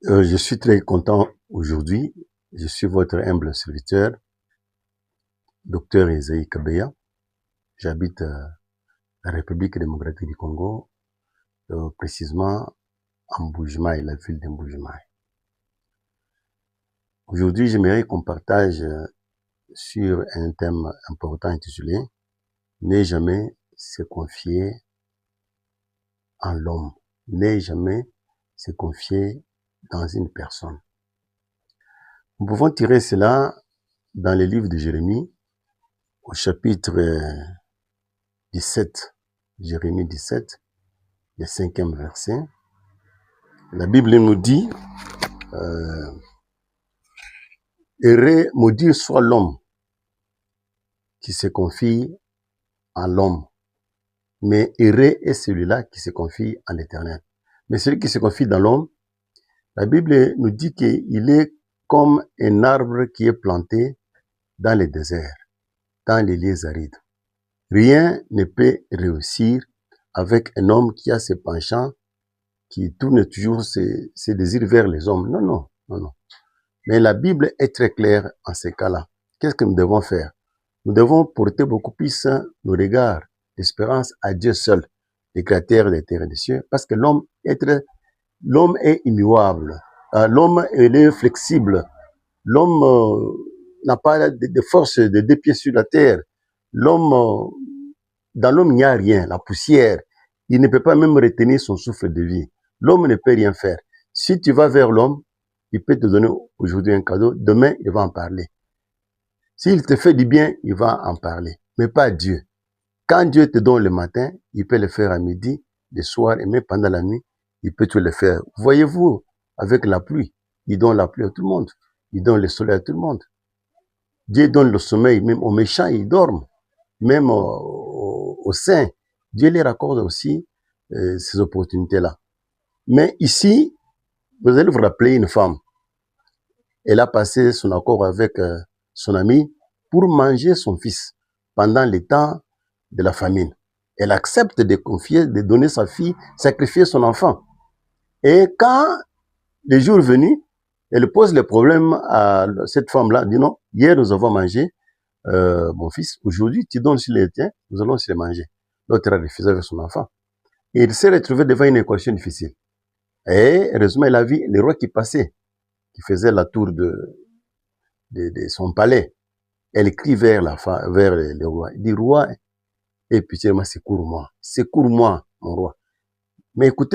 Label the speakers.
Speaker 1: Je suis très content aujourd'hui. Je suis votre humble serviteur, Dr Esaïe Kabeya. J'habite la République démocratique du Congo, précisément à Mbujimaï, la ville de Mbujimaï. Aujourd'hui, j'aimerais qu'on partage sur un thème important intitulé « Ne jamais se confier en l'homme, ne jamais se confier dans une personne ». Nous pouvons tirer cela dans le livre de Jérémie, au chapitre 17, Jérémie 17, le 5e verset. La Bible nous dit, maudit soit l'homme qui se confie en l'homme, mais heureux est celui-là qui se confie en l'Éternel. Mais celui qui se confie dans l'homme, la Bible nous dit qu'il est comme un arbre qui est planté dans le désert, dans les lieux arides. Rien ne peut réussir avec un homme qui a ses penchants, qui tourne toujours ses désirs vers les hommes. Non, non, non, non. Mais la Bible est très claire en ces cas-là. Qu'est-ce que nous devons faire? Nous devons porter beaucoup plus nos regards d'espérance à Dieu seul, le créateur des terres et des cieux, parce que l'homme est immuable. L'homme est flexible. L'homme n'a pas de force de 2 pieds sur la terre. L'homme, dans l'homme, il n'y a rien, la poussière. Il ne peut pas même retenir son souffle de vie. L'homme ne peut rien faire. Si tu vas vers l'homme, il peut te donner aujourd'hui un cadeau, demain, il va en parler. S'il te fait du bien, il va en parler, mais pas Dieu. Quand Dieu te donne le matin, il peut le faire à midi, le soir, et même pendant la nuit, il peut te le faire. Voyez-vous, avec la pluie, il donne la pluie à tout le monde. Il donne le soleil à tout le monde. Dieu donne le sommeil, même aux méchants, ils dorment. Même aux saints, Dieu les raccorde aussi ces opportunités-là. Mais ici, vous allez vous rappeler une femme. Elle a passé son accord avec son ami pour manger son fils pendant le temps de la famine. Elle accepte de confier, de donner sa fille, sacrifier son enfant. Et quand le jour est venu, elle pose le problème à cette femme-là, dit non, hier nous avons mangé mon fils, aujourd'hui tu donnes sur les tiens, nous allons se les manger. L'autre a refusé avec son enfant. Et il s'est retrouvé devant une équation difficile. Et heureusement, il a vu le roi qui passait, qui faisait la tour de son palais. Elle crie vers le roi. Il dit, roi, et pitié, secours-moi, mon roi. Mais écoutez,